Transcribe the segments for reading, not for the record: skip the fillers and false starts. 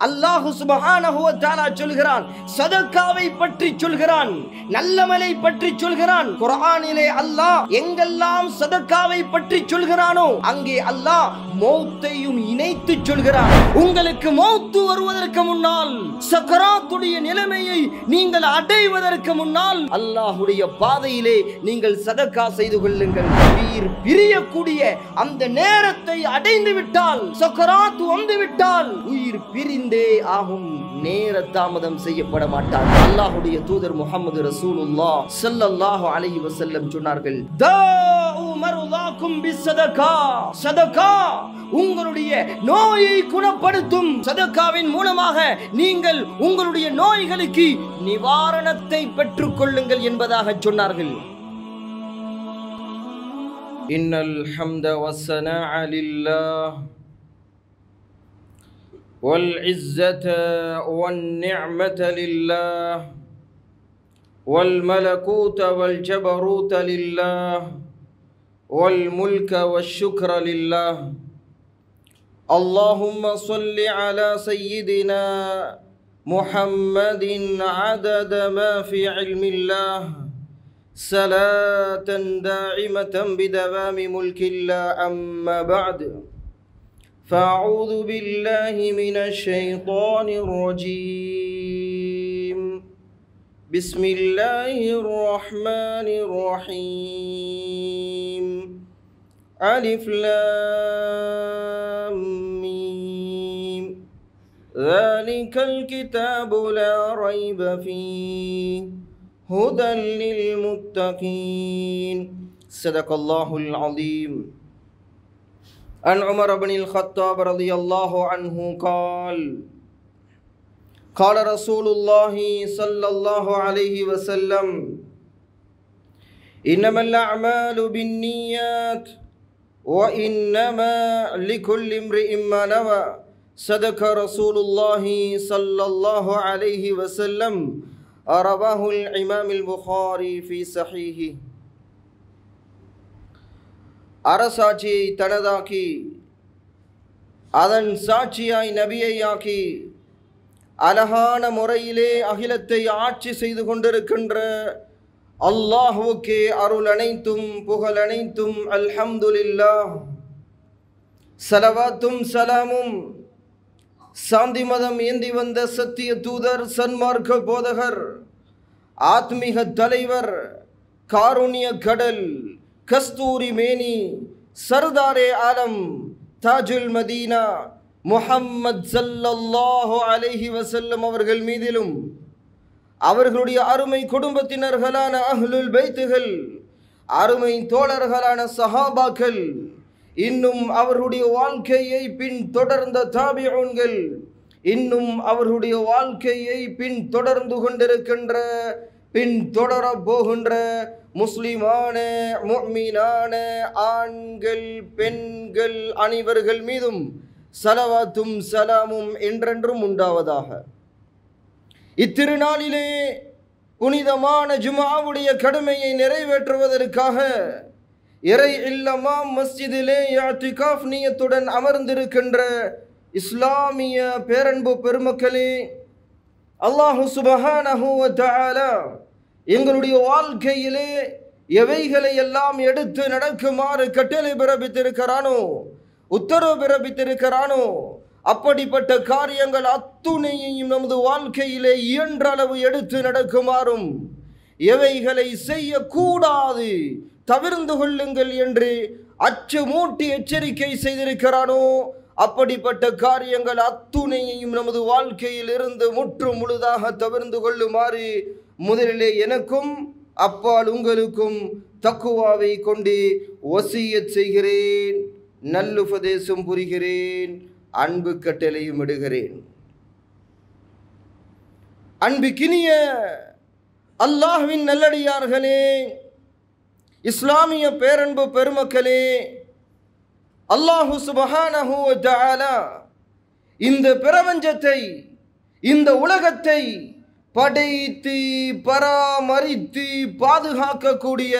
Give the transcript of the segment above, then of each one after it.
அல்லாஹ் சுப்ஹானஹு வ தஆலா சொல்கிறான், சதகாவை பற்றி சொல்கிறான், நல்லமலை பற்றி சொல்கிறான். குர்ஆனிலே அல்லாஹ் எங்கெல்லாம் சதகாவை பற்றி சொல்கிறானோ அங்கே அல்லாஹ் மௌத்தையும் இணைத்து சொல்கிறான். உங்களுக்கு மௌத்து வருவதற்கு முன்னால், சக்கராத்துடைய நிலைமையை நீங்கள் அடைவதற்கு முன்னால் அல்லாஹ்வுடைய பாதையிலே நீங்கள் சதகா செய்து கொள்ளுங்கள். உயிர் பிரியக்கூடிய அந்த நேரத்தை அடைந்து விட்டால், சக்கராத் வந்து விட்டால் உயிர் பிரிந்து ஆகும், நேர தாமதம் செய்யப்பட மாட்டார். அல்லாஹ்வுடைய தூதர் முஹம்மது ரசூலுல்லாஹ் ஸல்லல்லாஹு அலைஹி வஸல்லம் சொன்னார்கள், தாஉ மர்தாக்கும் பிஸ்ஸதகா. சதகா உங்களுடைய நோயை குணப்படுத்தும். சதகாவின் மூலமாக நீங்கள் உங்களுடைய நோய்களுக்கு நிவாரணத்தை பெற்றுக் கொள்ளுங்கள் என்பதாக சொன்னார்கள். இன்னல் ஹம்த வஸ்ஸனாஅ லில்லாஹ் والعزة والنعمة لله والملكوت والجبروت لله والملك والشكر لله. اللهم صل على سيدنا محمد عدد ما في علم الله صلاة دائمة بدوام ملك الله. أما بعد، فأعوذ بالله من الشيطان الرجيم. بسم الله الرحمن الرحيم. ألف لام ميم. ذلك الكتاب لا ريب فيه هدى للمتقين. صدق الله العظيم. عن عمر بن الخطاب رضي الله عنه قال قال رسول الله صلى الله عليه وسلم إنما الأعمال بالنيات وإنما لكل امرئ ما نوى. صدق رسول الله صلى الله عليه وسلم. رواه الإمام البخاري في صحيحه. அரசாட்சியை தனதாக்கி அதன் சாட்சியாய் நபியை ஆக்கி அழகான முறையிலே அகிலத்தை ஆட்சி செய்து கொண்டிருக்கின்ற அல்லாஹ்வுக்கே அருள் அனைத்தும் புகழ் அனைத்தும். அல்ஹம்துலில்லாஹ். ஸலவாத்தும் சலாமும் சாந்தி மதம் ஏந்தி வந்த சத்திய தூதர், சன்மார்க்க போதகர், ஆத்மீக தலைவர், காருண்ய கடல், கஸ்தூரி மேனி, சர்தாரே ஆலம், தாஜுல் மதீனா முஹம்மத் ஸல்லல்லாஹு அலைஹி வஸல்லம் அவர்கள் மீதிலும், அவர்களுடைய அருமை குடும்பத்தினர்களான அஹ்லுல் பைத்துகள், அருமை தோழர்களான சஹாபாக்கள், இன்னும் அவர்களுடைய வாழ்க்கையை பின் தொடர்ந்த தாபிஊன்கள், இன்னும் அவர்களுடைய வாழ்க்கையை பின் தொடர்ந்து கொண்டிருக்கின்ற, பின் தொடர போகின்ற முஸ்லிமான முஃமினான ஆண்கள் பெண்கள் அனைவர்கள் மீதும் ஸலவாத்தும் சலாமும் என்றென்றும் உண்டாவதாக. இத்திருநாளிலே புனிதமான ஜும்ஆவுடைய கடமையை நிறைவேற்றுவதற்காக இறை இல்லமாம் மஸ்ஜிதிலே இஅ்திகாஃப் நியத்துடன் அமர்ந்திருக்கின்ற இஸ்லாமிய பேரன்பு பெருமக்களே, அல்லாஹ் சுப்ஹானஹு வ தஆலா எங்களுடைய வாழ்க்கையிலே எவைகளை எல்லாம் எடுத்து நடக்குமாறு கட்டளை பிறப்பித்திருக்கிறானோ, உத்தரவு பிறப்பித்திருக்கிறானோ, அப்படிப்பட்ட காரியங்கள் அத்துணையையும் நமது வாழ்க்கையிலே இயன்ற அளவு எடுத்து நடக்குமாறும், எவைகளை செய்யக்கூடாது தவிர்ந்து கொள்ளுங்கள் என்று அச்சமூட்டி எச்சரிக்கை செய்திருக்கிறானோ, அப்படிப்பட்ட காரியங்கள் அத்துணையையும் நமது வாழ்க்கையில் இருந்து முற்று முழுதாக தவிர்ந்து கொள்ளுமாறு முதலிலே எனக்கும் அப்பால் உங்களுக்கும் தக்குவாவை கொண்டு வசியத் செய்கிறேன், நல்லுபதேசம் புரிகிறேன், அன்பு கட்டளையும் இடுகிறேன். அன்புக்கினிய அல்லாஹ்வின் நல்லடியார்களே, இஸ்லாமிய பேரன்பு பெருமக்களே, அல்லாஹு சுப்ஹானஹு வ தஆலா இந்த பிரபஞ்சத்தை, இந்த உலகத்தை படைத்து பராமரித்து பாதுகாக்கக்கூடிய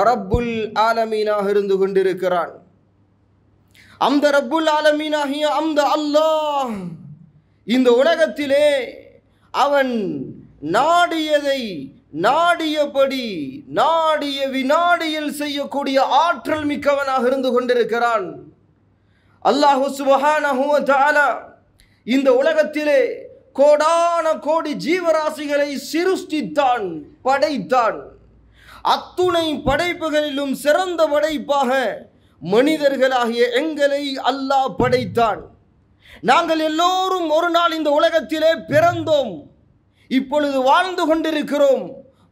ரப்புல் ஆலமீனாக இருந்து கொண்டிருக்கிறான். அந்த ரப்புல் ஆலமீனாகிய அந்த அல்லாஹ் இந்த உலகத்திலே அவன் நாடியதை நாடியபடி நாடிய வினாடியில் செய்யக்கூடிய ஆற்றல் மிக்கவனாக இருந்து கொண்டிருக்கிறான். அல்லாஹு சுப்ஹானஹு வ தஆலா இந்த உலகத்திலே கோடான கோடி ஜீவராசிகளை சிருஷ்டித்தான், படைத்தான். அத்துணை படைப்புகளிலும் சிறந்த படைப்பாக மனிதர்களாகிய எங்களை அல்லாஹ் படைத்தான். நாங்கள் எல்லோரும் ஒரு நாள் இந்த உலகத்திலே பிறந்தோம், இப்பொழுது வாழ்ந்து கொண்டிருக்கிறோம்.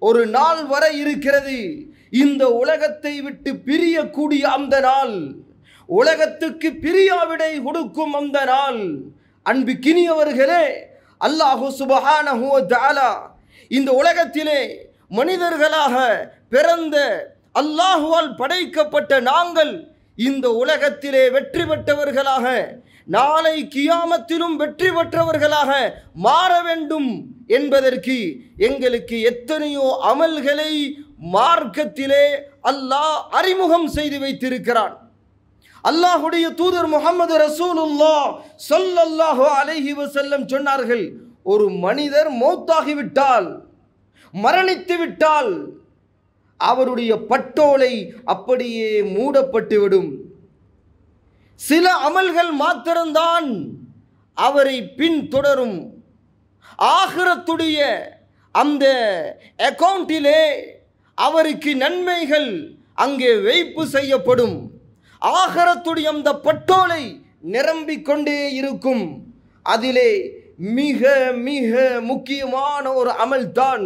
ஒரு நாள் வர இருக்கிறது, இந்த உலகத்தை விட்டு பிரியக்கூடிய அந்த நாள், உலகத்துக்கு பிரியாவிடை கொடுக்கும் அந்த நாள். அன்புக்கினியவர்களே, அல்லாஹு சுப்ஹானஹு வ தஆலா இந்த உலகத்திலே மனிதர்களாக பிறந்த அல்லாஹுவால் படைக்கப்பட்ட நாங்கள் இந்த உலகத்திலே வெற்றி பெற்றவர்களாக, நாளை கியாமத்திலும் வெற்றி பெற்றவர்களாக மாற வேண்டும் என்பதற்கு எங்களுக்கு எத்தனையோ அமல்களை மார்க்கத்திலே அல்லாஹ் அறிமுகம் செய்து வைத்திருக்கிறான். அல்லாஹுடைய தூதர் முஹம்மது ரசூலுல்லாஹ் ஸல்லல்லாஹு அலைஹி வஸல்லம் சொன்னார்கள், ஒரு மனிதர் மௌத்தாகிவிட்டால், மரணித்து விட்டால் அவருடைய பட்டோலை அப்படியே மூடப்பட்டுவிடும். சில அமல்கள் மாத்திரம்தான் அவரை பின்தொடரும். ஆகிரத்துடைய அந்த அக்கவுண்டிலே அவருக்கு நன்மைகள் அங்கே வைப்பு செய்யப்படும். ஆகிரத்துடைய அந்த பட்டோலை நிரம்பிக் கொண்டே இருக்கும். அதிலே மிக மிக முக்கியமான ஒரு அமல் தான்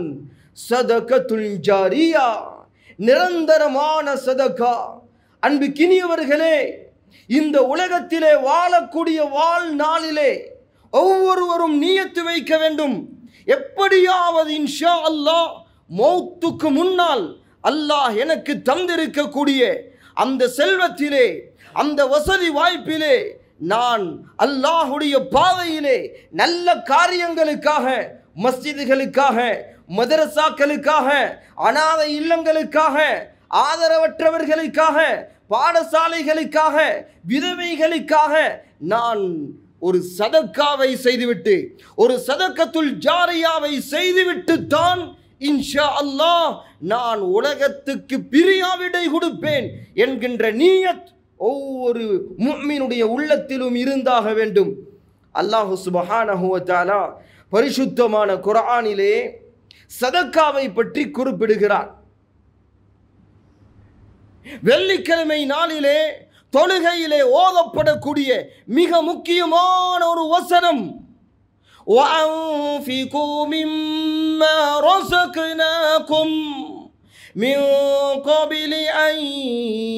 சதகத்துல் ஜாரியா, நிரந்தரமான சதகா. அன்புக்கினியவர்களே, இந்த உலகத்திலே வாழக்கூடிய வாழ்நாளிலே ஒவ்வொருவரும் நியத்து வைக்க வேண்டும், எப்படியாவது இன்ஷா அல்லாஹ் மௌத்துக்கு முன்னால் அல்லாஹ் எனக்கு தந்திருக்கக்கூடிய அந்த செல்வத்திலே, அந்த வசதி வாய்ப்பிலே நான் அல்லாஹுடைய பாதையிலே நல்ல காரியங்களுக்காக, மஸ்ஜிதுகளுக்காக, மதரசாக்களுக்காக, அனாதை இல்லங்களுக்காக, ஆதரவற்றவர்களுக்காக, பாடசாலைகளுக்காக, விதவைகளுக்காக நான் ஒரு சதக்காவை செய்துவிட்டு, ஒரு சதக்கத்துல் ஜாரியாவை செய்துவிட்டு தான் இன்ஷா அல்லாஹ் நான் உலகத்துக்கு பிரியாவிடை கொடுப்பேன் என்கின்ற நியத் ஒவ்வொரு முஃமினுடைய உள்ளத்திலும் இருந்தாக வேண்டும். அல்லாஹ் சுப்ஹானஹு வ தஆலா பரிசுத்தமான குர்ஆனிலே சதக்காவை பற்றி குறிப்பிடுகிறார். வெள்ளிக்கிழமை நாளிலே தொழுகையிலே ஓதப்படக்கூடிய மிக முக்கியமான ஒரு வசனம், وَأَنْفِقُوا مِمَّا رَزَقْنَاكُمْ مِنْ قَبْلِ أَنْ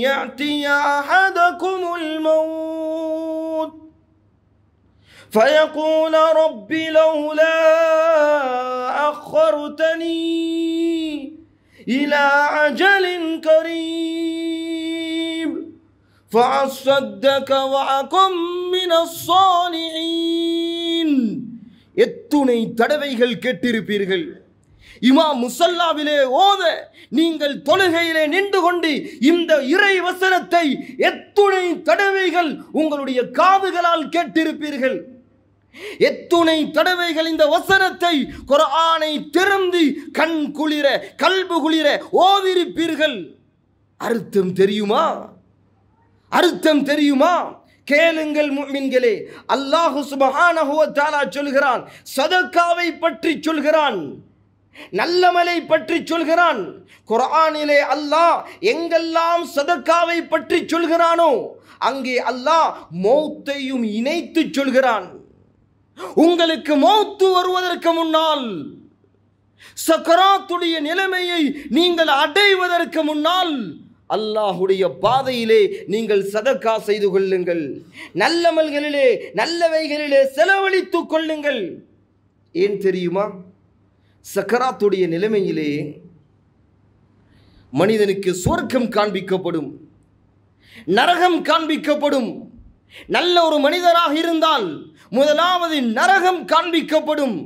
يَأْتِيَ أَحَدَكُمُ الْمَوْتُ فَيَقُولَ رَبِّ لَوْلَا أَخَّرْتَنِي إِلَى أَجَلٍ قَرِيبٍ فَأَصَّدَّقَ وَأَكُن مِّنَ الصَّالِحِينَ. எத்துணை தடவைகள் கேட்டிருப்பீர்கள். இமாம் முஸல்லாவிலே ஓத நீங்கள் தொழுகையிலே நின்று கொண்டு இந்த இறை வசனத்தை எத்துணை தடவைகள் உங்களுடைய காதுகளால் கேட்டிருப்பீர்கள். எத்துணை தடவைகள் இந்த வசனத்தை, குர்ஆனை திறந்து கண் குளிர கல்பு குளிர ஓதிருப்பீர்கள். அர்த்தம் தெரியுமா? அர்த்தம் தெரியுமா? கேளுங்கள் முஃமின்களே, அல்லாஹ் சுப்ஹானஹு வ தஆலா சொல்கிறான், சதக்காவை பற்றி சொல்கிறான், நல்லமலை பற்றி சொல்கிறான். குர்ஆனிலே அல்லாஹ் எங்கெல்லாம் சதக்காவை பற்றி சொல்கிறானோ அங்கே அல்லாஹ் மௌத்தையும் இணைத்து சொல்கிறான். உங்களுக்கு மௌத்து வருவதற்கு முன்னால், சக்கராத்துடைய நிலைமையை நீங்கள் அடைவதற்கு முன்னால் அல்லாஹுடைய பாதையிலே நீங்கள் சதக்கா செய்து கொள்ளுங்கள், நல்லமல்களிலே நல்லவைகளிலே செலவழித்துக் கொள்ளுங்கள். ஏன் தெரியுமா? சக்கராத்துடைய நிலைமையிலே மனிதனுக்கு சொர்க்கம் காண்பிக்கப்படும், நரகம் காண்பிக்கப்படும். நல்ல ஒரு மனிதராக இருந்தால் முதலாவது நரகம் காண்பிக்கப்படும்,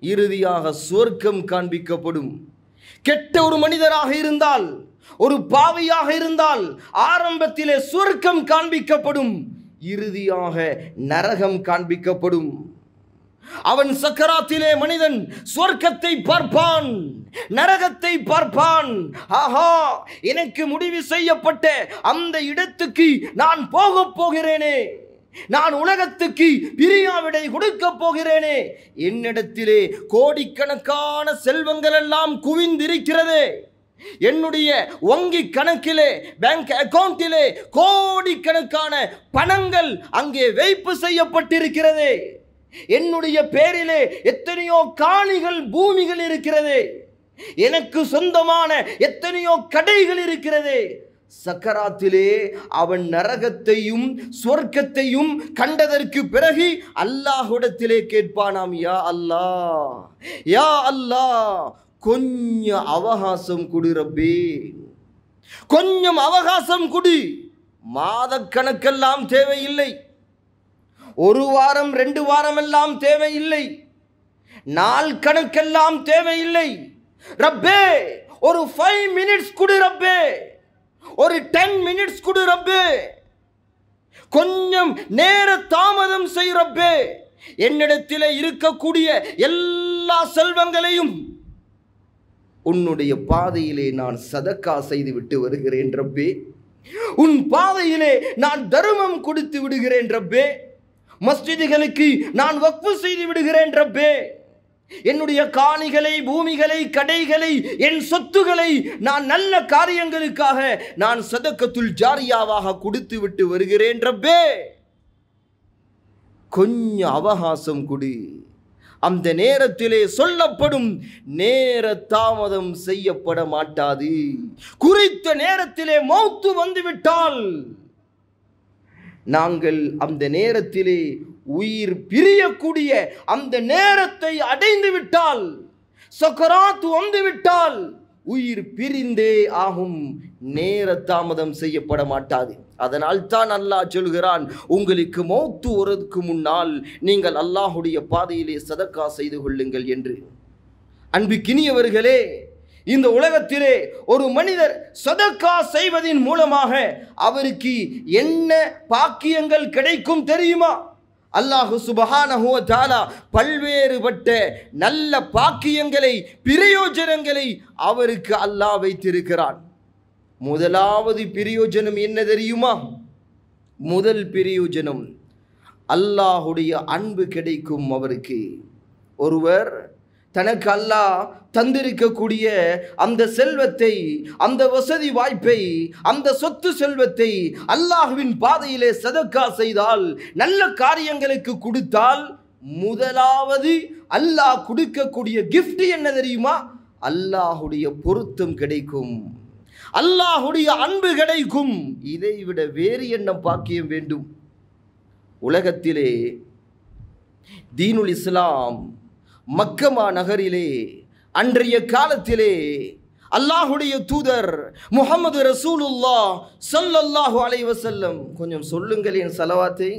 இறுதியாக சொர்க்கம் காண்பிக்கப்படும். கெட்ட ஒரு மனிதராக இருந்தால், ஒரு பாவியாக இருந்தால் ஆரம்பத்திலே சொர்க்கம் காண்பிக்கப்படும், இறுதியாக நரகம் காண்பிக்கப்படும். அவன் சக்கராத்திலே மனிதன் சொர்க்கத்தை பார்ப்பான், நரகத்தை பார்ப்பான். ஆஹா, எனக்கு முடிவு செய்யப்பட்ட அந்த இடத்துக்கு நான் போகப் போகிறேனே, நான் உலகத்துக்கு பிரியாவிடை கொடுக்க போகிறேனே, என்னிடத்திலே கோடிக்கணக்கான செல்வங்கள் எல்லாம் குவிந்திருக்கிறது, என்னுடைய வங்கி கணக்கிலே பேங்க் அக்கவுண்டிலே கோடிக்கணக்கான பணங்கள் அங்கே வைப்பு செய்யப்பட்டிருக்கிறது, என்னுடைய பேரிலே எத்தனையோ காணிகள் பூமிகள் இருக்கிறது, எனக்கு சொந்தமான எத்தனையோ கடைகள் இருக்கிறது. சக்கராத்திலே அவன் நரகத்தையும் சொர்க்கத்தையும் கண்டதற்கு பிறகு அல்லாஹ்விடத்திலே கேட்பானாம், யா அல்லாஹ், யா அல்லாஹ், கொஞ்சம் அவகாசம் கொடு ரப்பே, கொஞ்சம் அவகாசம் கொடு. மாதக்கணக்கெல்லாம் தேவையில்லை, ஒரு வாரம் 2 வாரம் எல்லாம் தேவையில்லை, நாள் கணக்கெல்லாம் தேவையில்லை. ரப்பே, ஒரு 5 minutes கொடு ரப்பே, ஒரு 10 minutes கொடு ரப்பே, கொஞ்சம் நேர தாமதம் செய் ரப்பே, என்னிடத்தில் இருக்கக்கூடிய எல்லா செல்வங்களையும் உன்னுடைய பாதையிலே நான் சதக்கா செய்து விட்டு வருகிறேன் ரப்பே, உன் பாதையிலே நான் தர்மம் கொடுத்து விடுகிறேன் ரப்பே, மஸ்ஜிதுகளுக்கு நான் வக்ஃப் செய்து விடுகிறேன் ரப்பே, என்னுடைய காணிகளை பூமிகளை கடைகளை என் சொத்துக்களை நான் நல்ல காரியங்களுக்காக நான் சதக்கத்துல் ஜாரியாவாக கொடுத்து விட்டு வருகிறேன் ரப்பே, கொஞ்சம் அவகாசம் கொடு. அந்த நேரத்திலே சொல்லப்படும் நேர தாமதம் செய்யப்பட மாட்டாது. குறித்த நேரத்திலே மௌத்து வந்துவிட்டால் நாங்கள் அந்த நேரத்திலே உயிர் பிரியக்கூடிய அந்த நேரத்தை அடைந்து விட்டால், சக்கராத் வந்துவிட்டால் உயிர் பிரிந்தே ஆகும், நேர தாமதம் செய்யப்பட மாட்டாது. அதனால் தான் அல்லாஹ் சொல்கிறான், உங்களுக்கு மௌத்து வருவதற்கு முன்னால் நீங்கள் அல்லாஹுடைய பாதையிலே சதக்கா செய்து கொள்ளுங்கள் என்று. அன்புக்கினியவர்களே, இந்த உலகத்திலே ஒரு மனிதர் சதக்கா செய்வதின் மூலமாக அவருக்கு என்ன பாக்கியங்கள் கிடைக்கும் தெரியுமா? அல்லாஹ் சுப்ஹானஹு வ தஆலா பல்வேறுபட்ட நல்ல பாக்கியங்களை பிரயோஜனங்களை அவருக்கு அல்லாஹ் வைத்திருக்கிறான். முதலாவது பிரயோஜனம் என்ன தெரியுமா? முதல் பிரயோஜனம் அல்லாஹுடைய அன்பு கிடைக்கும் அவருக்கு. ஒருவர் தனக்கு அல்லாஹ் தந்திருக்கக்கூடிய அந்த செல்வத்தை, அந்த வசதி வாய்ப்பை, அந்த சொத்து செல்வத்தை அல்லாஹ்வின் பாதையிலே சதக்கா செய்தால், நல்ல காரியங்களுக்கு கொடுத்தால், முதலாவது அல்லாஹ் கொடுக்கக்கூடிய கிஃப்ட் என்ன தெரியுமா? அல்லாஹுடைய பொருத்தம் கிடைக்கும், அல்லாஹுடைய அன்பு கிடைக்கும். இதைவிட வேறு என்ன பாக்கியம் வேண்டும்? உலகத்திலே தீனுல் இஸ்லாம் மக்கமா நகரிலே அன்றைய காலத்திலே அல்லாஹுடைய தூதர் முஹம்மது ரசூலுல்லாஹ் ஸல்லல்லாஹு அலைஹி வஸல்லம், கொஞ்சம் சொல்லுங்கள் என் ஸலவாத்தை.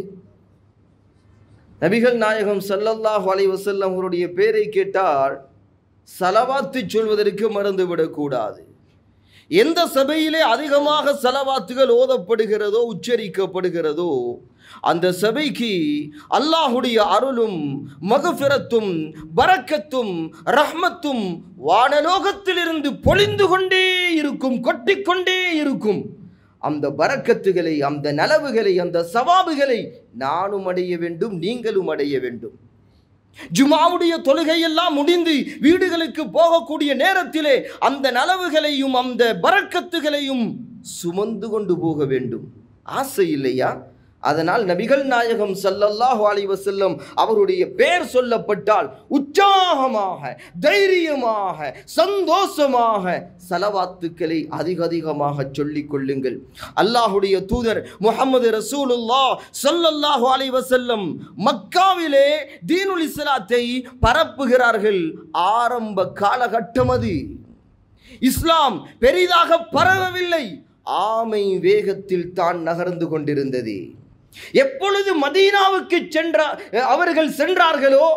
நபிகள் நாயகம் ஸல்லல்லாஹு அலைஹி வஸல்லம் அவருடைய பேரை கேட்டால் ஸலவாத்து சொல்வதற்கு மறந்துவிடக்கூடாது. எந்த சபையிலே அதிகமாக ஸலவாத்துகள் ஓதப்படுகிறதோ உச்சரிக்கப்படுகிறதோ அந்த சபைக்கு அல்லாஹுடைய அருளும் மகஃபிரத்தும் பரக்கத்தும் ரஹ்மத்தும் வானலோகத்திலிருந்து பொழிந்து கொண்டே இருக்கும், கொட்டிக்கொண்டே இருக்கும். அந்த பரக்கத்துகளை, அந்த நலவுகளை, அந்த சவாபுகளை நானும் அடைய வேண்டும், நீங்களும் அடைய வேண்டும். ஜுமாவுடைய தொழுகையெல்லாம் முடிந்து வீடுகளுக்கு போகக்கூடிய நேரத்திலே அந்த நலவுகளையும் அந்த பரக்கத்துகளையும் சுமந்து கொண்டு போக வேண்டும். ஆசை இல்லையா? அதனால் நபிகள் நாயகம் ஸல்லல்லாஹு அலைஹி வஸல்லம் அவருடைய பெயர் சொல்லப்பட்டால் உற்சாகமாக, தைரியமாக, சந்தோஷமாக ஸலவாத்துக்களை அதிகமாக சொல்லிக் கொள்ளுங்கள். அல்லாஹுடைய தூதர் முஹம்மது ரசூலுல்லாஹ் ஸல்லல்லாஹு அலைஹி வஸல்லம் மக்காவிலே தீனுல் இஸ்லாத்தை பரப்புகிறார்கள். ஆரம்ப காலகட்டம் அது. இஸ்லாம் பெரிதாக பரவவில்லை, ஆமை வேகத்தில் தான் நகர்ந்து கொண்டிருந்தது. எப்பொழுது மதீனாவுக்கு அவர்கள் சென்றார்களோ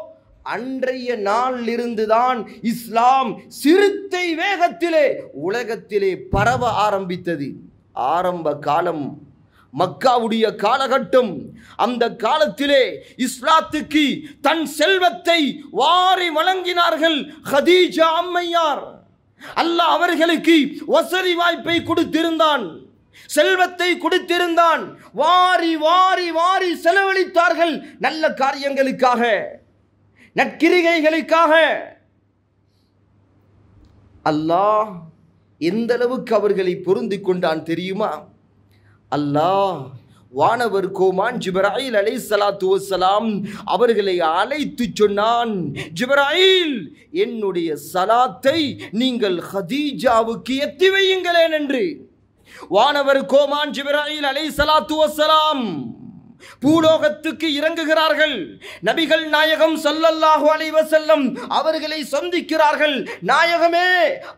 அன்றைய நாளில் இருந்துதான் இஸ்லாம் சிறுத்தை வேகத்திலே உலகத்திலே பரவ ஆரம்பித்தது. ஆரம்ப காலம் மக்காவுடைய காலகட்டம். அந்த காலத்திலே இஸ்லாத்துக்கு தன் செல்வத்தை வாரி வழங்கினார்கள் ஹதீஜா அம்மையார். அல்லாஹ் அவர்களுக்கு வசதி வாய்ப்பை கொடுத்திருந்தான், செல்வத்தை கொடுத்திருந்தான். வாரி வாரி வாரி செலவழித்தார்கள் நல்ல காரியங்களுக்காக, நற்கிரிகைகளுக்காக. அல்லாஹ் எந்த அளவுக்கு அவர்களை பொருந்திக் கொண்டான் தெரியுமா? அல்லாஹ் வானவர் கோமான் ஜிப்ராயில் அலைஹிஸ்ஸலாத்து வஸ்ஸலாம் அவர்களை அழைத்து சொன்னான், ஜிப்ராயில், என்னுடைய சலாத்தை நீங்கள் ஹதீஜாவுக்கு எத்தி வையுங்களேன் என்று. வானவர் கோமான் ஜிப்ராயில் அலைஹிஸ்ஸலாத்து வஸ்ஸலாம் பூலோகத்துக்கு இறங்குகிறார்கள். நபிகள் நாயகம் ஸல்லல்லாஹு அலைஹி வஸல்லம் அவர்களை சந்திக்கிறார்கள். நாயகமே,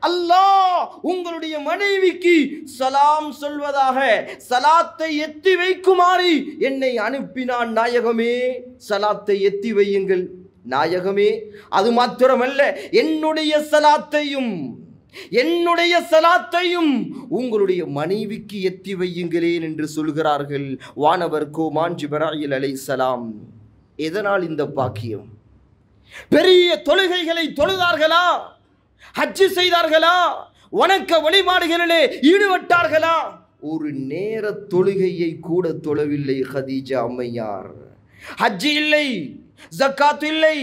அல்லாஹ் உங்களுடைய மனைவிக்கு சலாம் சொல்வதாக சலாத்தை எத்தி வைக்குமாறு என்னை அனுப்பினான். நாயகமே, சலாத்தை எத்தி வையுங்கள். நாயகமே, அது மாத்திரமல்ல, என்னுடைய சலாத்தையும் உங்களுடைய மனைவிக்கு எத்தி வையுங்களேன் என்று சொல்கிறார்கள் வானவர் கோமான் ஜிப்ராயில் அலைஹிஸ்ஸலாம். எதனால் இந்த பாக்கியம்? பெரிய தொழுகைகளை தொழுதார்களா? ஹஜ் செய்தார்களா? வணக்க வழிபாடுகளிலே ஈடுபட்டார்களா? ஒரு நேர தொழுகையை கூட தொழவில்லை ஹதீஜா அம்மையார். ஹஜ் இல்லை, ஜக்காத் இல்லை,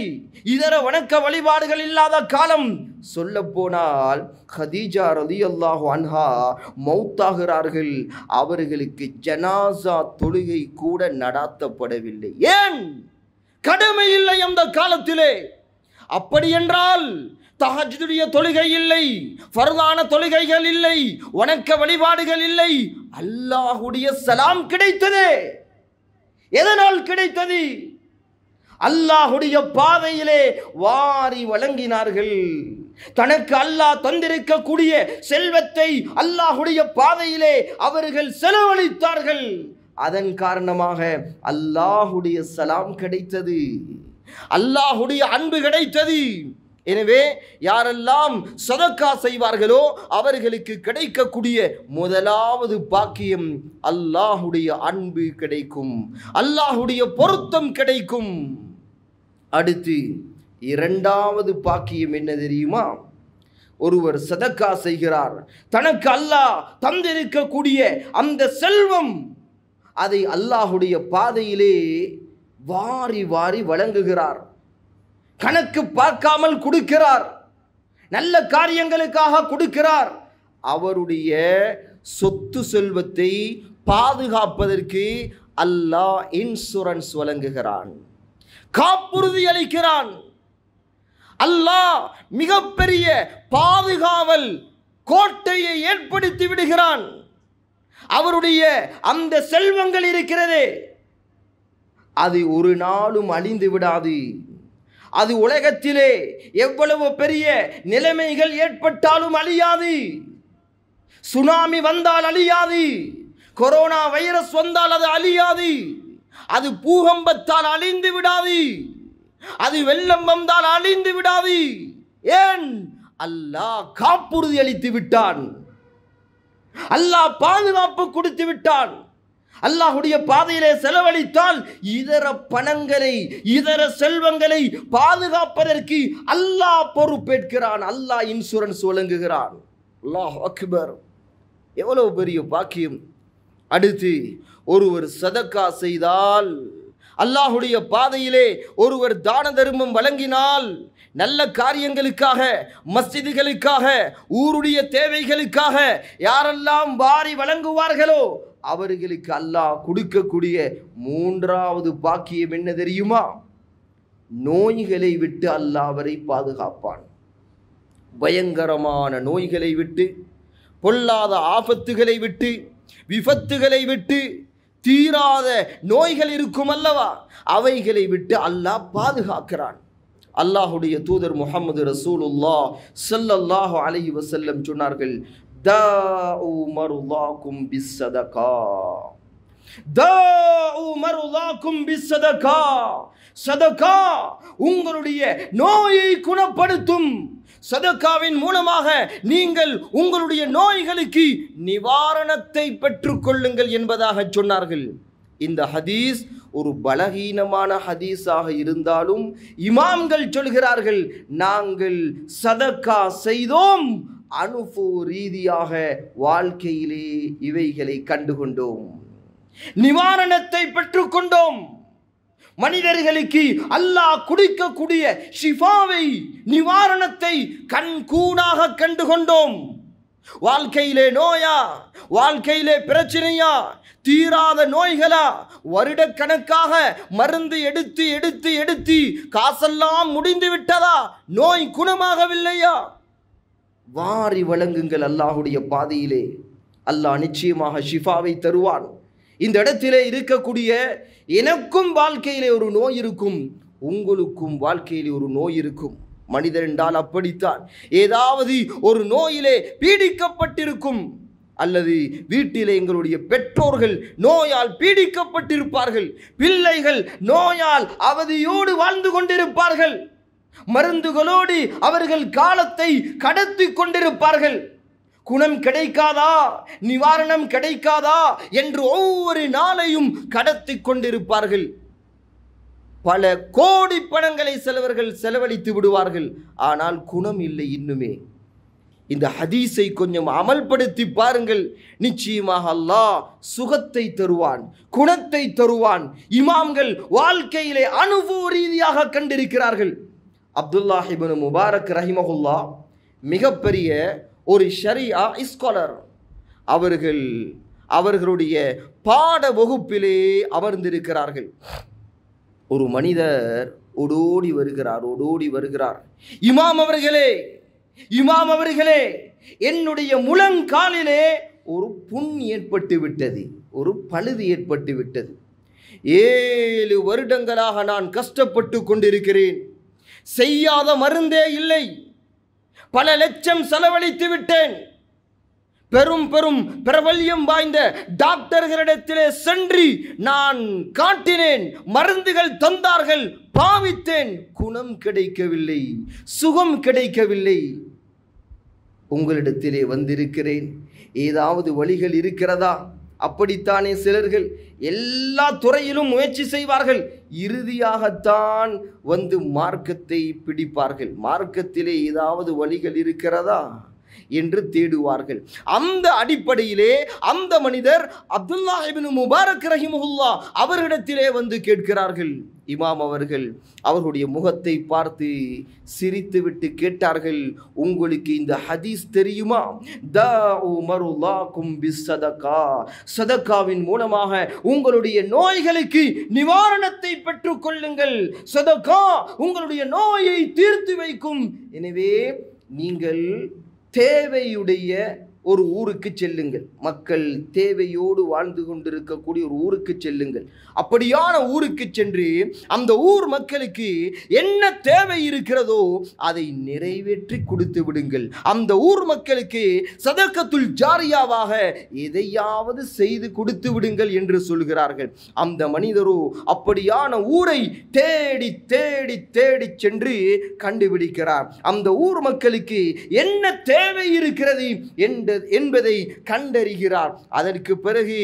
இதர வணக்க வழிபாடுகள் இல்லாத காலம். சொல்ல போனால் ஹதீஜா ரலியல்லாஹு அன்ஹா மௌத்தாகிறார்கள். அவர்களுக்கு ஜனாசா தொழுகை கூட நடாத்தப்படவில்லை. ஏன்? கடமை இல்லை அந்த காலத்திலே. அப்படி என்றால் தஹஜ்ஜுடைய தொழுகை இல்லை, ஃபர்தான தொழுகைகள் இல்லை, வணக்க வழிபாடுகள் இல்லை. அல்லாஹ்வுடைய சலாம் கிடைத்தது. எதனால் கிடைத்தது? அல்லாஹ்வுடைய பாதையிலே வாரி வழங்கினார்கள். தனக்கு அல்லாஹ் தந்திருக்கக்கூடிய செல்வத்தை அல்லாஹ்வுடைய பாதையிலே அவர்கள் செலவழித்தார்கள். அதன் காரணமாக அல்லாஹ்வுடைய சலாம் கிடைத்தது, அல்லாஹ்வுடைய அன்பு கிடைத்தது. எனவே யாரெல்லாம் சதக்கா செய்வார்களோ அவர்களுக்கு கிடைக்கக்கூடிய முதலாவது பாக்கியம் அல்லாஹ்வுடைய அன்பு கிடைக்கும், அல்லாஹ்வுடைய பொருத்தம் கிடைக்கும். அடுத்து இரண்டாவது பாக்கியம் என்ன தெரியுமா? ஒருவர் சதக்கா செய்கிறார், தனக்கு அல்லாஹ் தந்திருக்கக்கூடிய அந்த செல்வம் அதை அல்லாஹ்வுடைய பாதையிலே வாரி வாரி வழங்குகிறார். கணக்கு பார்க்காமல் கொடுக்கிறார், நல்ல காரியங்களுக்காக கொடுக்கிறார். அவருடைய சொத்து செல்வத்தை பாதுகாப்பதற்கு அல்லாஹ் இன்சூரன்ஸ் வழங்குகிறான், காப்புறுதி அளிக்கிறான். அல்லாஹ் மிகப்பெரிய பாதுகாவல் கோட்டையை ஏற்படுத்தி விடுகிறான். அவருடைய அந்த செல்வங்கள் இருக்கிறது, அது ஒரு நாளும் அழிந்து விடாது. அது உலகத்திலே எவ்வளவு பெரிய நிலைமைகள் ஏற்பட்டாலும் அழியாது. சுனாமி வந்தால் அழியாது, கொரோனா வைரஸ் வந்தால் அது அழியாது, அது பூகம்பத்தால் அழிந்து விடாது, அது வெள்ளம் வந்தால் அழிந்து விடாது. ஏன்? அல்லாஹ் காப்புறுதி அளித்து விட்டான், அல்லாஹ் பாதுகாப்பு கொடுத்து விட்டான். அல்லாஹ்வுடைய பாதையிலே செலவழித்தால் இதர பணங்களை, இதர செல்வங்களை பாதுகாப்பதற்கு அல்லாஹ் பொறுப்பேற்கிறான், அல்லாஹ் இன்சூரன்ஸ் வழங்குகிறான். அல்லாஹ் அக்பர், எவ்வளவு பெரிய பாக்கியம். அடுத்து ஒருவர் சதக்கா செய்தால், அல்லாஹ்வுடைய பாதையிலே ஒருவர் தான தர்மம் வழங்கினால், நல்ல காரியங்களுக்காக, மஸ்ஜிதுகளுக்காக, ஊருடைய தேவைகளுக்காக யாரெல்லாம் வாரி வழங்குவார்களோ அவர்களுக்கு அல்லாஹ் கொடுக்கக்கூடிய மூன்றாவது பாக்கியம் என்ன தெரியுமா? நோய்களை விட்டு அல்லாஹ் அவரை பாதுகாப்பான். பயங்கரமான நோய்களை விட்டு, பொல்லாத ஆபத்துகளை விட்டு, விபத்துகளை விட்டு, தீராத நோய்கள் இருக்கும் அல்லவா, அவைகளை விட்டு அல்லாஹ் பாதுகாக்கிறான். அல்லாஹ்வுடைய தூதர் முஹம்மது ரசூலுல்லாஹ் ஸல்லல்லாஹு அலைஹி வஸல்லம் சொன்னார்கள், தாஉ மர்தாக்கும் பிஸ்ஸதகா, தாஉ மர்தாக்கும் பிஸ்ஸதகா. சதகா உங்களுடைய நோயை குணப்படுத்தும், சதக்காவின் மூலமாக நீங்கள் உங்களுடைய நோய்களுக்கு நிவாரணத்தை பெற்றுக் கொள்ளுங்கள் என்பதாக சொன்னார்கள். இந்த ஹதீஸ் ஒரு பலகீனமான ஹதீஸாக இருந்தாலும் இமாம்கள் சொல்கிறார்கள், நாங்கள் சதக்கா செய்தோம், அனுபவ ரீதியாக வாழ்க்கையிலே இவைகளை கண்டுகொண்டோம், நிவாரணத்தை பெற்றுக்கொண்டோம். மனிதர்களுக்கு அல்லாஹ் குடிக்கக்கூடிய ஷிஃபாவை, நிவாரணத்தை கண்கூடாக கண்டுகொண்டோம். வாழ்க்கையிலே நோயா, வாழ்க்கையிலே பிரச்சனையா, தீராத நோய்களா, வருடக்கணக்காக மருந்து எடுத்து எடுத்து எடுத்து காசெல்லாம் முடிந்து விட்டதா, நோய் குணமாகவில்லையா, வாரி வழங்குங்கள் அல்லாஹுடைய பாதையிலே. அல்லாஹ் நிச்சயமாக ஷிஃபாவை தருவான். இந்த இடத்திலே இருக்கக்கூடிய எனக்கும் வாழ்க்கையிலே ஒரு நோய் இருக்கும், உங்களுக்கும் வாழ்க்கையிலே ஒரு நோய் இருக்கும். மனிதர் என்றால் அப்படித்தான். ஏதாவது ஒரு நோயிலே பீடிக்கப்பட்டிருக்கும், அல்லது வீட்டிலே எங்களுடைய பெற்றோர்கள் நோயால் பீடிக்கப்பட்டிருப்பார்கள், பிள்ளைகள் நோயால் அவதியோடு வாழ்ந்து கொண்டிருப்பார்கள், மருந்துகளோடு அவர்கள் காலத்தை கடத்தி கொண்டிருப்பார்கள். குணம் கிடைக்காதா, நிவாரணம் கிடைக்காதா என்று ஒவ்வொரு நாளையும் கடத்தி கொண்டிருப்பார்கள். பல கோடி பணங்களை சிலவர்கள் செலவழித்து விடுவார்கள், ஆனால் குணம் இல்லை இன்னுமே. இந்த ஹதீஸை கொஞ்சம் அமல்படுத்தி பாருங்கள், நிச்சயமாக அல்லாஹ் சுகத்தை தருவான், குணத்தை தருவான். இமாம்கள் வாழ்க்கையிலே அனுபவ ரீதியாக கண்டிருக்கிறார்கள். அப்துல்லாஹ் இப்னு முபாரக் ரஹிமஹுல்லாஹ் மிகப்பெரிய ஒரு ஷரியா ஸ்காலர். அவர்களுடைய பாட வகுப்பிலே அமர்ந்திருக்கிறார்கள். ஒரு மனிதர் ஓடோடி வருகிறார். இமாம் அவர்களே, என்னுடைய முழங்காலிலே ஒரு புண் ஏற்பட்டு விட்டது, ஒரு பழுது ஏற்பட்டு விட்டது. 7 வருடங்களாக நான் கஷ்டப்பட்டு கொண்டிருக்கிறேன், செய்யாத மருந்தே இல்லை, பல லட்சம் செலவழித்து விட்டேன், பெரும் பிரபல்யம் வாய்ந்த டாக்டர்களிடத்திலே சென்று நான் காட்டினேன், மருந்துகள் தந்தார்கள், பாவித்தேன், குணம் கிடைக்கவில்லை, சுகம் கிடைக்கவில்லை. உங்களிடத்திலே வந்திருக்கிறேன், ஏதாவது வழிகள் இருக்கிறதா? அப்படித்தானே சிலர்கள் எல்லா துறையிலும் முயற்சி செய்வார்கள், இறுதியாகத்தான் வந்து மார்க்கத்தை பிடிப்பார்கள். மார்க்கத்திலே ஏதாவது வழிகள் இருக்கிறதா என்று தேடுவார்கள். அந்த அடிப்படையிலே அந்த மனிதர் அப்துல்லாஹ் இப்னு முபாரக் ரஹிமஹுல்லாஹ் அவரிடத்திலே வந்து கேட்கிறார்கள். இமாம் அவர்கள் அவர்களுடைய முகத்தை பார்த்து சிரித்துவிட்டு கேட்டார்கள், உங்களுக்கு இந்த ஹதீஸ் தெரியுமா? தாஉ மருலாக்கும் பிஸ்ஸதகா, சதகாவின் மூலமாக உங்களுடைய நோய்களுக்கு நிவாரணத்தை பெற்றுக் கொள்ளுங்கள். சதகா உங்களுடைய நோயை தீர்த்து வைக்கும். எனவே நீங்கள் தேவையுடைய ஒரு ஊருக்கு செல்லுங்கள், மக்கள் தேவையோடு வாழ்ந்து கொண்டிருக்கக்கூடிய ஒரு ஊருக்கு செல்லுங்கள். அப்படியான ஊருக்கு சென்று அந்த ஊர் மக்களுக்கு என்ன தேவை இருக்கிறதோ அதை நிறைவேற்றி கொடுத்து விடுங்கள். அந்த ஊர் மக்களுக்கு சதகத்துல் ஜாரியாவாக எதையாவது செய்து கொடுத்து விடுங்கள் என்று சொல்கிறார்கள். அந்த மனிதரோ அப்படியான ஊரை தேடி தேடி தேடி சென்று கண்டுபிடிக்கிறார். அந்த ஊர் மக்களுக்கு என்ன தேவை இருக்கிறது என்பதை கண்டறிகிறார். அதற்கு பிறகு